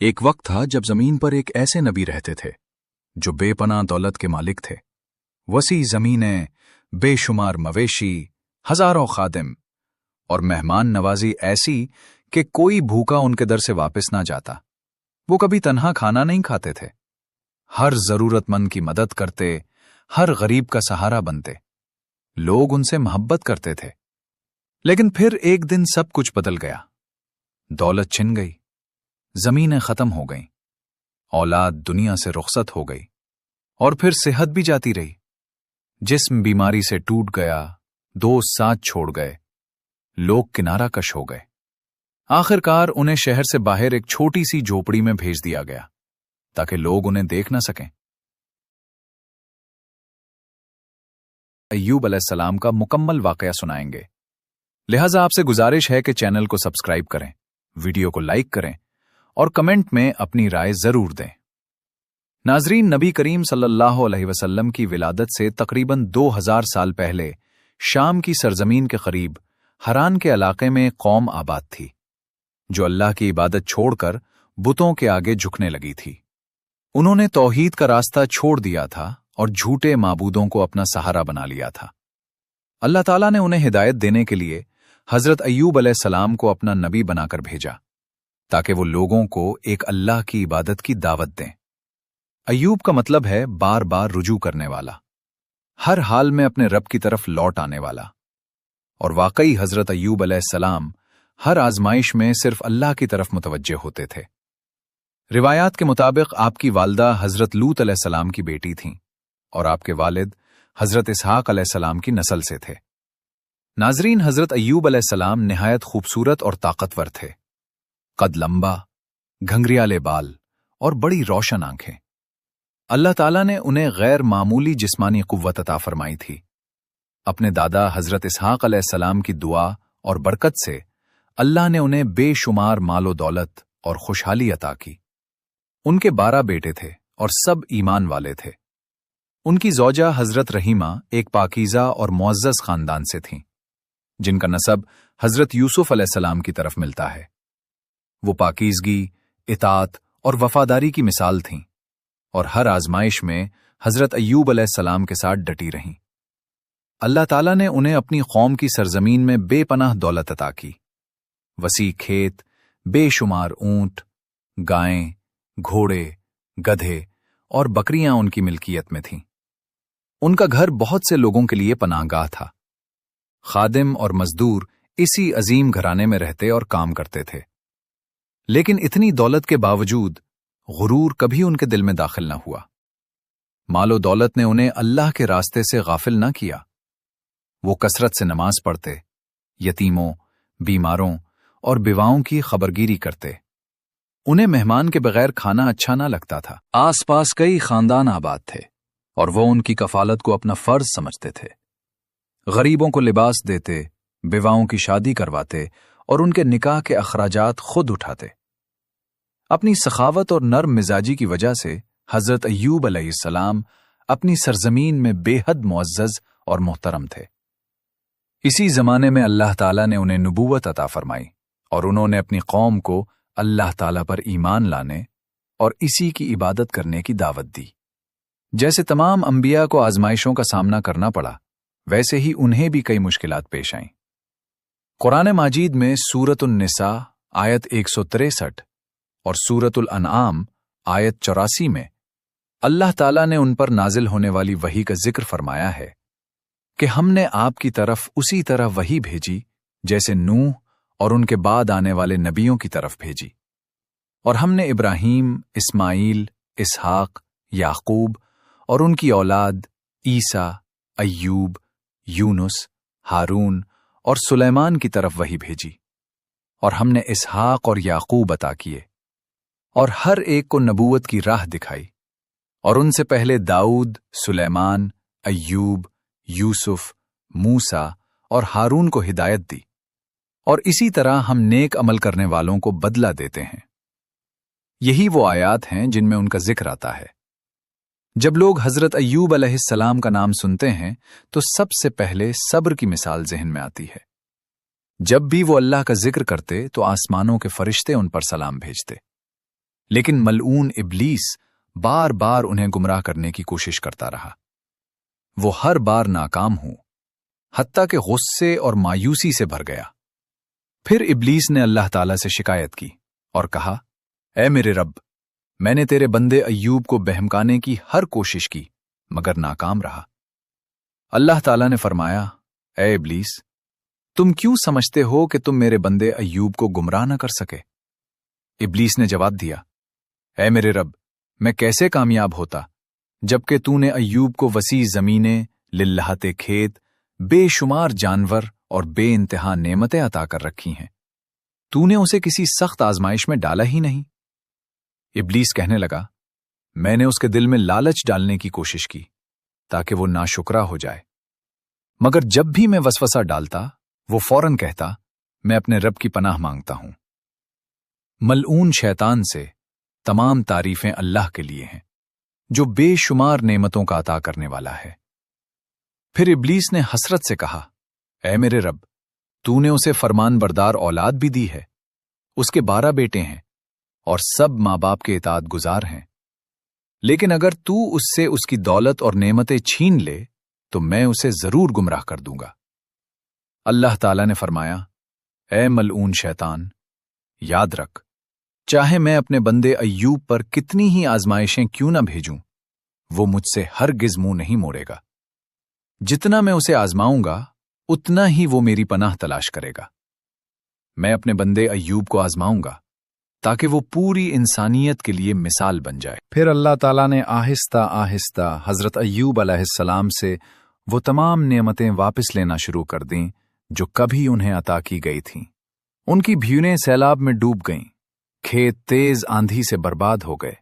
ایک وقت تھا جب زمین پر ایک ایسے نبی رہتے تھے جو بے پناہ دولت کے مالک تھے۔ وسیع زمینیں، بے شمار مویشی، ہزاروں خادم اور مہمان نوازی ایسی کہ کوئی بھوکا ان کے در سے واپس نہ جاتا۔ وہ کبھی تنہا کھانا نہیں کھاتے تھے، ہر ضرورت مند کی مدد کرتے، ہر غریب کا سہارا بنتے۔ لوگ ان سے محبت کرتے تھے۔ لیکن پھر ایک دن سب کچھ بدل گیا۔ دولت چھن گئی، زمینیں ختم ہو گئیں، اولاد دنیا سے رخصت ہو گئی، اور پھر صحت بھی جاتی رہی۔ جسم بیماری سے ٹوٹ گیا، دوست ساتھ چھوڑ گئے، لوگ کنارہ کش ہو گئے۔ آخر کار انہیں شہر سے باہر ایک چھوٹی سی جھوپڑی میں بھیج دیا گیا تاکہ لوگ انہیں دیکھ نہ سکیں۔ ایوب علیہ السلام کا مکمل واقعہ سنائیں گے، لہٰذا آپ سے گزارش ہے کہ چینل کو سبسکرائب کریں، ویڈیو کو لائک کریں اور کمنٹ میں اپنی رائے ضرور دیں۔ ناظرین، نبی کریم صلی اللہ علیہ وسلم کی ولادت سے تقریباً 2000 سال پہلے شام کی سرزمین کے قریب حران کے علاقے میں قوم آباد تھی جو اللہ کی عبادت چھوڑ کر بتوں کے آگے جھکنے لگی تھی۔ انہوں نے توحید کا راستہ چھوڑ دیا تھا اور جھوٹے معبودوں کو اپنا سہارا بنا لیا تھا۔ اللہ تعالیٰ نے انہیں ہدایت دینے کے لیے حضرت ایوب علیہ السلام کو اپنا نبی بنا کر بھیجا تاکہ وہ لوگوں کو ایک اللہ کی عبادت کی دعوت دیں۔ ایوب کا مطلب ہے بار بار رجوع کرنے والا، ہر حال میں اپنے رب کی طرف لوٹ آنے والا۔ اور واقعی حضرت ایوب علیہ السلام ہر آزمائش میں صرف اللہ کی طرف متوجہ ہوتے تھے۔ روایات کے مطابق آپ کی والدہ حضرت لوط علیہ السلام کی بیٹی تھیں اور آپ کے والد حضرت اسحاق علیہ السلام کی نسل سے تھے۔ ناظرین، حضرت ایوب علیہ السلام نہایت خوبصورت اور طاقتور تھے۔ قد لمبا، گھنگریالے بال اور بڑی روشن آنکھیں۔ اللہ تعالیٰ نے انہیں غیر معمولی جسمانی قوت عطا فرمائی تھی۔ اپنے دادا حضرت اسحاق علیہ السلام کی دعا اور برکت سے اللہ نے انہیں بے شمار مال و دولت اور خوشحالی عطا کی۔ ان کے 12 بیٹے تھے اور سب ایمان والے تھے۔ ان کی زوجہ حضرت رحیمہ ایک پاکیزہ اور معزز خاندان سے تھیں جن کا نسب حضرت یوسف علیہ السلام کی طرف ملتا ہے۔ وہ پاکیزگی، اطاعت اور وفاداری کی مثال تھیں اور ہر آزمائش میں حضرت ایوب علیہ السلام کے ساتھ ڈٹی رہیں۔ اللہ تعالیٰ نے انہیں اپنی قوم کی سرزمین میں بے پناہ دولت عطا کی۔ وسیع کھیت، بے شمار اونٹ، گائیں، گھوڑے، گدھے اور بکریاں ان کی ملکیت میں تھیں۔ ان کا گھر بہت سے لوگوں کے لیے پناہ گاہ تھا۔ خادم اور مزدور اسی عظیم گھرانے میں رہتے اور کام کرتے تھے۔ لیکن اتنی دولت کے باوجود غرور کبھی ان کے دل میں داخل نہ ہوا۔ مال و دولت نے انہیں اللہ کے راستے سے غافل نہ کیا۔ وہ کثرت سے نماز پڑھتے، یتیموں، بیماروں اور بیواؤں کی خبرگیری کرتے۔ انہیں مہمان کے بغیر کھانا اچھا نہ لگتا تھا۔ آس پاس کئی خاندان آباد تھے اور وہ ان کی کفالت کو اپنا فرض سمجھتے تھے۔ غریبوں کو لباس دیتے، بیواؤں کی شادی کرواتے اور ان کے نکاح کے اخراجات خود اٹھاتے۔ اپنی سخاوت اور نرم مزاجی کی وجہ سے حضرت ایوب علیہ السلام اپنی سرزمین میں بے حد معزز اور محترم تھے۔ اسی زمانے میں اللہ تعالیٰ نے انہیں نبوت عطا فرمائی اور انہوں نے اپنی قوم کو اللہ تعالیٰ پر ایمان لانے اور اسی کی عبادت کرنے کی دعوت دی۔ جیسے تمام انبیاء کو آزمائشوں کا سامنا کرنا پڑا، ویسے ہی انہیں بھی کئی مشکلات پیش آئیں۔ قرآن مجید میں سورۃ النساء آیت 163 اور سورۃ الانعام آیت 84 میں اللہ تعالیٰ نے ان پر نازل ہونے والی وحی کا ذکر فرمایا ہے کہ ہم نے آپ کی طرف اسی طرح وحی بھیجی جیسے نوح اور ان کے بعد آنے والے نبیوں کی طرف بھیجی، اور ہم نے ابراہیم، اسماعیل، اسحاق، یعقوب اور ان کی اولاد عیسیٰ، ایوب، یونس، ہارون اور سلیمان کی طرف وحی بھیجی، اور ہم نے اسحاق اور یعقوب عطا کیے اور ہر ایک کو نبوت کی راہ دکھائی، اور ان سے پہلے داؤد، سلیمان، ایوب، یوسف، موسیٰ اور ہارون کو ہدایت دی، اور اسی طرح ہم نیک عمل کرنے والوں کو بدلہ دیتے ہیں۔ یہی وہ آیات ہیں جن میں ان کا ذکر آتا ہے۔ جب لوگ حضرت ایوب علیہ السلام کا نام سنتے ہیں تو سب سے پہلے صبر کی مثال ذہن میں آتی ہے۔ جب بھی وہ اللہ کا ذکر کرتے تو آسمانوں کے فرشتے ان پر سلام بھیجتے۔ لیکن ملعون ابلیس بار بار انہیں گمراہ کرنے کی کوشش کرتا رہا۔ وہ ہر بار ناکام ہو، حتیٰ کہ غصے اور مایوسی سے بھر گیا۔ پھر ابلیس نے اللہ تعالیٰ سے شکایت کی اور کہا، اے میرے رب، میں نے تیرے بندے ایوب کو بہکانے کی ہر کوشش کی مگر ناکام رہا۔ اللہ تعالیٰ نے فرمایا، اے ابلیس، تم کیوں سمجھتے ہو کہ تم میرے بندے ایوب کو گمراہ نہ کر سکے؟ ابلیس نے جواب دیا، اے میرے رب، میں کیسے کامیاب ہوتا جبکہ تو نے ایوب کو وسیع زمینیں، للہتے کھیت، بے شمار جانور اور بے انتہا نعمتیں عطا کر رکھی ہیں۔ تو نے اسے کسی سخت آزمائش میں ڈالا ہی نہیں۔ ابلیس کہنے لگا، میں نے اس کے دل میں لالچ ڈالنے کی کوشش کی تاکہ وہ ناشکرا ہو جائے، مگر جب بھی میں وسوسہ ڈالتا وہ فوراً کہتا، میں اپنے رب کی پناہ مانگتا ہوں۔ ملعون شیطان سے تمام تعریفیں اللہ کے لیے ہیں جو بے شمار نعمتوں کا عطا کرنے والا ہے۔ پھر ابلیس نے حسرت سے کہا، اے میرے رب، تو نے اسے فرمان بردار اولاد بھی دی ہے، اس کے 12 بیٹے ہیں اور سب ماں باپ کے اطاعت گزار ہیں، لیکن اگر تو اس سے اس کی دولت اور نعمتیں چھین لے تو میں اسے ضرور گمراہ کر دوں گا۔ اللہ تعالیٰ نے فرمایا، اے ملعون شیطان، یاد رکھ، چاہے میں اپنے بندے ایوب پر کتنی ہی آزمائشیں کیوں نہ بھیجوں، وہ مجھ سے ہرگز منہ نہیں موڑے گا۔ جتنا میں اسے آزماؤں گا اتنا ہی وہ میری پناہ تلاش کرے گا۔ میں اپنے بندے ایوب کو آزماؤں گا تاکہ وہ پوری انسانیت کے لیے مثال بن جائے۔ پھر اللہ تعالیٰ نے آہستہ آہستہ حضرت ایوب علیہ السلام سے وہ تمام نعمتیں واپس لینا شروع کر دیں جو کبھی انہیں عطا کی گئی تھیں۔ ان کی بھیڑیں سیلاب میں ڈوب گئیں، کھیت تیز آندھی سے برباد ہو گئے،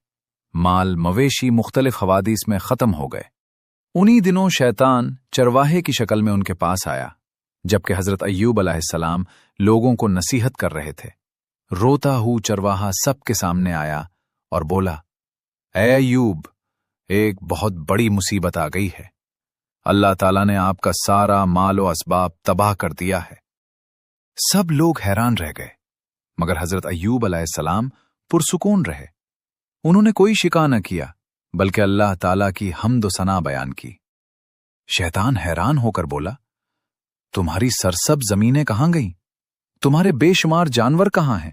مال مویشی مختلف حوادث میں ختم ہو گئے۔ انہی دنوں شیطان چرواہے کی شکل میں ان کے پاس آیا، جبکہ حضرت ایوب علیہ السلام لوگوں کو نصیحت کر رہے تھے۔ روتا ہو چرواہا سب کے سامنے آیا اور بولا، اے ایوب، ایک بہت بڑی مصیبت آ گئی ہے، اللہ تعالیٰ نے آپ کا سارا مال و اسباب تباہ کر دیا ہے۔ سب لوگ حیران رہ گئے، مگر حضرت ایوب علیہ السلام پرسکون رہے۔ انہوں نے کوئی شکا نہ کیا بلکہ اللہ تعالیٰ کی حمد و ثنا بیان کی۔ شیطان حیران ہو کر بولا، تمہاری سرسبز زمینیں کہاں گئیں؟ تمہارے بے شمار جانور کہاں ہیں؟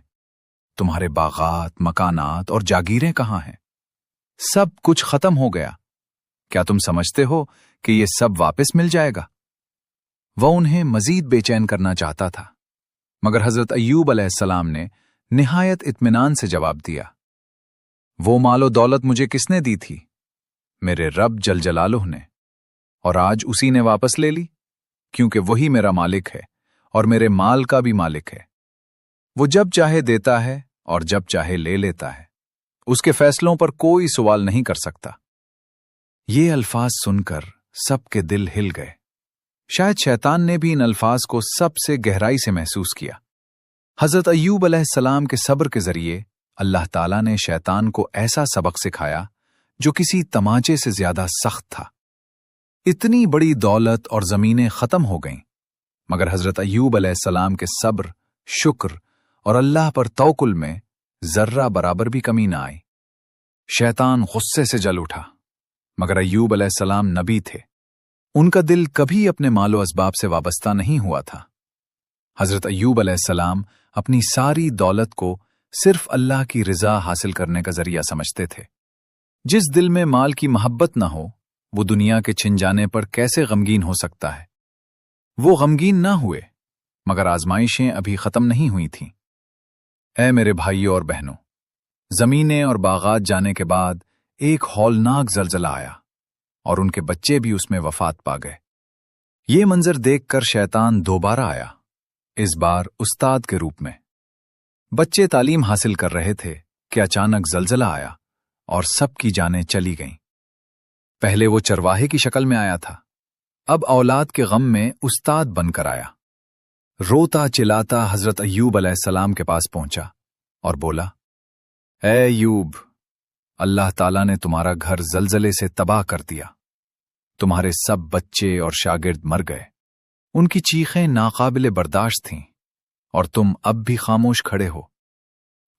تمہارے باغات، مکانات اور جاگیریں کہاں ہیں؟ سب کچھ ختم ہو گیا۔ کیا تم سمجھتے ہو کہ یہ سب واپس مل جائے گا؟ وہ انہیں مزید بے چین کرنا چاہتا تھا، مگر حضرت ایوب علیہ السلام نے نہایت اطمینان سے جواب دیا، وہ مال و دولت مجھے کس نے دی تھی؟ میرے رب جل جلالہ نے، اور آج اسی نے واپس لے لی، کیونکہ وہی میرا مالک ہے اور میرے مال کا بھی مالک ہے۔ وہ جب چاہے دیتا ہے اور جب چاہے لے لیتا ہے، اس کے فیصلوں پر کوئی سوال نہیں کر سکتا۔ یہ الفاظ سن کر سب کے دل ہل گئے۔ شاید شیطان نے بھی ان الفاظ کو سب سے گہرائی سے محسوس کیا۔ حضرت ایوب علیہ السلام کے صبر کے ذریعے اللہ تعالیٰ نے شیطان کو ایسا سبق سکھایا جو کسی تماچے سے زیادہ سخت تھا۔ اتنی بڑی دولت اور زمینیں ختم ہو گئیں، مگر حضرت ایوب علیہ السلام کے صبر، شکر اور اللہ پر توکل میں ذرہ برابر بھی کمی نہ آئی۔ شیطان غصے سے جل اٹھا، مگر ایوب علیہ السلام نبی تھے، ان کا دل کبھی اپنے مال و اسباب سے وابستہ نہیں ہوا تھا۔ حضرت ایوب علیہ السلام اپنی ساری دولت کو صرف اللہ کی رضا حاصل کرنے کا ذریعہ سمجھتے تھے۔ جس دل میں مال کی محبت نہ ہو، وہ دنیا کے چھن جانے پر کیسے غمگین ہو سکتا ہے؟ وہ غمگین نہ ہوئے، مگر آزمائشیں ابھی ختم نہیں ہوئی تھیں۔ اے میرے بھائیوں اور بہنوں، زمینیں اور باغات جانے کے بعد ایک ہولناک زلزلہ آیا اور ان کے بچے بھی اس میں وفات پا گئے۔ یہ منظر دیکھ کر شیطان دوبارہ آیا، اس بار استاد کے روپ میں۔ بچے تعلیم حاصل کر رہے تھے کہ اچانک زلزلہ آیا اور سب کی جانیں چلی گئیں۔ پہلے وہ چرواہے کی شکل میں آیا تھا، اب اولاد کے غم میں استاد بن کر آیا۔ روتا چلاتا حضرت ایوب علیہ السلام کے پاس پہنچا اور بولا، اے ایوب، اللہ تعالیٰ نے تمہارا گھر زلزلے سے تباہ کر دیا، تمہارے سب بچے اور شاگرد مر گئے۔ ان کی چیخیں ناقابل برداشت تھیں اور تم اب بھی خاموش کھڑے ہو۔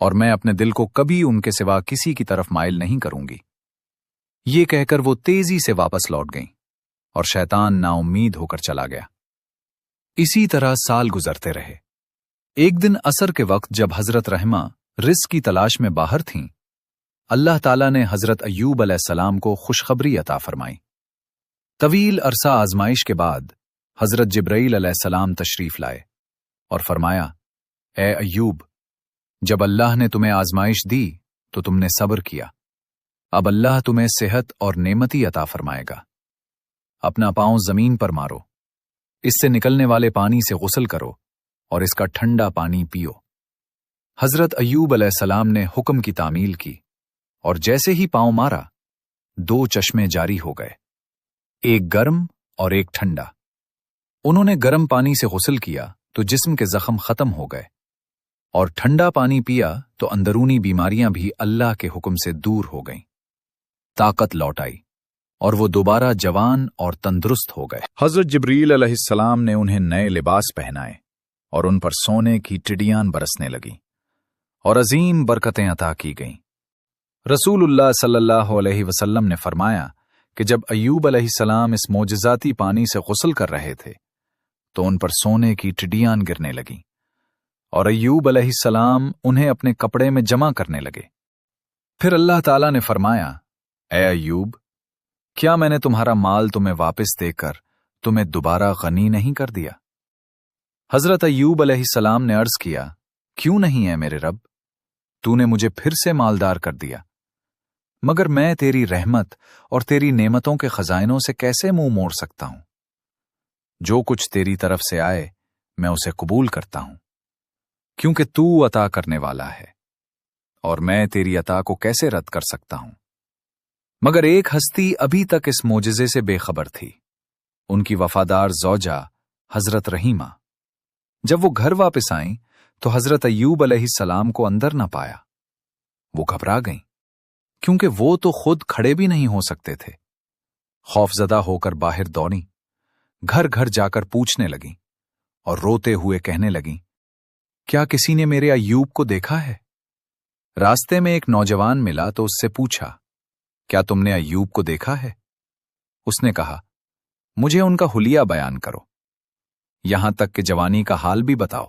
اور میں اپنے دل کو کبھی ان کے سوا کسی کی طرف مائل نہیں کروں گی۔ یہ کہہ کر وہ تیزی سے واپس لوٹ گئیں اور شیطان نا امید ہو کر چلا گیا۔ اسی طرح سال گزرتے رہے۔ ایک دن عصر کے وقت جب حضرت رحمہ رزق کی تلاش میں باہر تھیں، اللہ تعالیٰ نے حضرت ایوب علیہ السلام کو خوشخبری عطا فرمائی۔ طویل عرصہ آزمائش کے بعد حضرت جبرائیل علیہ السلام تشریف لائے اور فرمایا، اے ایوب، جب اللہ نے تمہیں آزمائش دی تو تم نے صبر کیا، اب اللہ تمہیں صحت اور نعمتی عطا فرمائے گا۔ اپنا پاؤں زمین پر مارو، اس سے نکلنے والے پانی سے غسل کرو اور اس کا ٹھنڈا پانی پیو۔ حضرت ایوب علیہ السلام نے حکم کی تعمیل کی اور جیسے ہی پاؤں مارا، 2 چشمے جاری ہو گئے، ایک گرم اور ایک ٹھنڈا۔ انہوں نے گرم پانی سے غسل کیا تو جسم کے زخم ختم ہو گئے، اور ٹھنڈا پانی پیا تو اندرونی بیماریاں بھی اللہ کے حکم سے دور ہو گئیں، طاقت لوٹ آئی اور وہ دوبارہ جوان اور تندرست ہو گئے۔ حضرت جبریل علیہ السلام نے انہیں نئے لباس پہنائے اور ان پر سونے کی ٹڈیاں برسنے لگیں اور عظیم برکتیں عطا کی گئیں۔ رسول اللہ صلی اللہ علیہ وسلم نے فرمایا کہ جب ایوب علیہ السلام اس معجزاتی پانی سے غسل کر رہے تھے تو ان پر سونے کی ٹڈیاں گرنے لگیں اور ایوب علیہ السلام انہیں اپنے کپڑے میں جمع کرنے لگے۔ پھر اللہ تعالیٰ نے فرمایا، اے ایوب، کیا میں نے تمہارا مال تمہیں واپس دے کر تمہیں دوبارہ غنی نہیں کر دیا؟ حضرت ایوب علیہ السلام نے عرض کیا، کیوں نہیں ہے میرے رب، تو نے مجھے پھر سے مالدار کر دیا، مگر میں تیری رحمت اور تیری نعمتوں کے خزائنوں سے کیسے منہ موڑ سکتا ہوں؟ جو کچھ تیری طرف سے آئے میں اسے قبول کرتا ہوں، کیونکہ تو عطا کرنے والا ہے، اور میں تیری عطا کو کیسے رد کر سکتا ہوں؟ مگر ایک ہستی ابھی تک اس معجزے سے بے خبر تھی، ان کی وفادار زوجہ حضرت رحیمہ۔ جب وہ گھر واپس آئیں تو حضرت ایوب علیہ السلام کو اندر نہ پایا۔ وہ گھبرا گئیں، کیونکہ وہ تو خود کھڑے بھی نہیں ہو سکتے تھے۔ خوفزدہ ہو کر باہر دوڑیں، گھر گھر جا کر پوچھنے لگیں اور روتے ہوئے کہنے لگیں، کیا کسی نے میرے ایوب کو دیکھا ہے؟ راستے میں ایک نوجوان ملا تو اس سے پوچھا، کیا تم نے ایوب کو دیکھا ہے؟ اس نے کہا، مجھے ان کا حلیہ بیان کرو، یہاں تک کہ جوانی کا حال بھی بتاؤ۔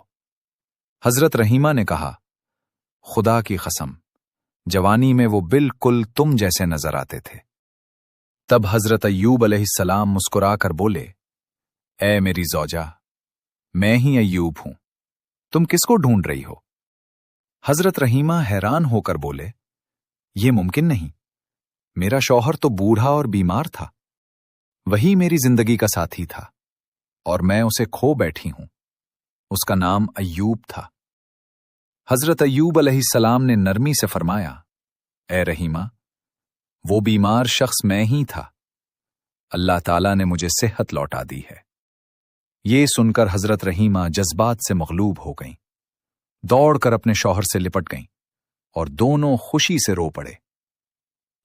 حضرت رحیمہ نے کہا، خدا کی قسم، جوانی میں وہ بالکل تم جیسے نظر آتے تھے۔ تب حضرت ایوب علیہ السلام مسکرا کر بولے، اے میری زوجہ، میں ہی ایوب ہوں، تم کس کو ڈھونڈ رہی ہو؟ حضرت رحیمہ حیران ہو کر بولے، یہ ممکن نہیں، میرا شوہر تو بوڑھا اور بیمار تھا، وہی میری زندگی کا ساتھی تھا، اور میں اسے کھو بیٹھی ہوں، اس کا نام ایوب تھا۔ حضرت ایوب علیہ السلام نے نرمی سے فرمایا، اے رحیمہ، وہ بیمار شخص میں ہی تھا، اللہ تعالیٰ نے مجھے صحت لوٹا دی ہے۔ یہ سن کر حضرت رحیمہ جذبات سے مغلوب ہو گئیں، دوڑ کر اپنے شوہر سے لپٹ گئیں اور دونوں خوشی سے رو پڑے۔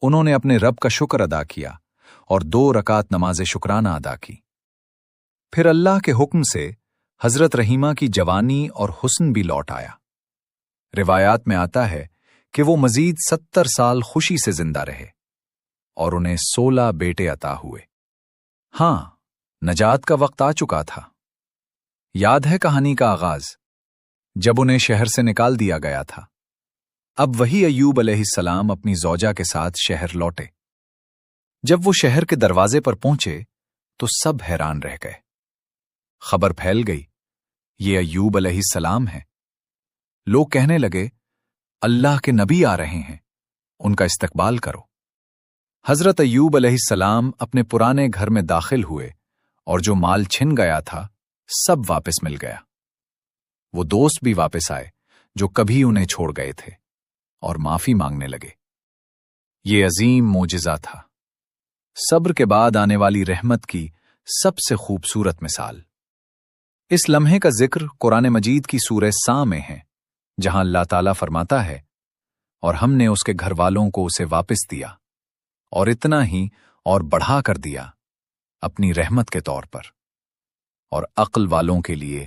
انہوں نے اپنے رب کا شکر ادا کیا اور 2 رکعت نماز شکرانہ ادا کی۔ پھر اللہ کے حکم سے حضرت رحیمہ کی جوانی اور حسن بھی لوٹ آیا۔ روایات میں آتا ہے کہ وہ مزید 70 سال خوشی سے زندہ رہے اور انہیں 16 بیٹے عطا ہوئے۔ ہاں، نجات کا وقت آ چکا تھا۔ یاد ہے کہانی کا آغاز، جب انہیں شہر سے نکال دیا گیا تھا۔ اب وہی ایوب علیہ السلام اپنی زوجہ کے ساتھ شہر لوٹے۔ جب وہ شہر کے دروازے پر پہنچے تو سب حیران رہ گئے۔ خبر پھیل گئی، یہ ایوب علیہ السلام ہیں۔ لوگ کہنے لگے، اللہ کے نبی آ رہے ہیں، ان کا استقبال کرو۔ حضرت ایوب علیہ السلام اپنے پرانے گھر میں داخل ہوئے اور جو مال چھن گیا تھا سب واپس مل گیا۔ وہ دوست بھی واپس آئے جو کبھی انہیں چھوڑ گئے تھے اور معافی مانگنے لگے۔ یہ عظیم معجزہ تھا، صبر کے بعد آنے والی رحمت کی سب سے خوبصورت مثال۔ اس لمحے کا ذکر قرآن مجید کی سورہ سا میں ہے، جہاں اللہ تعالیٰ فرماتا ہے، اور ہم نے اس کے گھر والوں کو اسے واپس دیا، اور اتنا ہی اور بڑھا کر دیا اپنی رحمت کے طور پر، اور عقل والوں کے لیے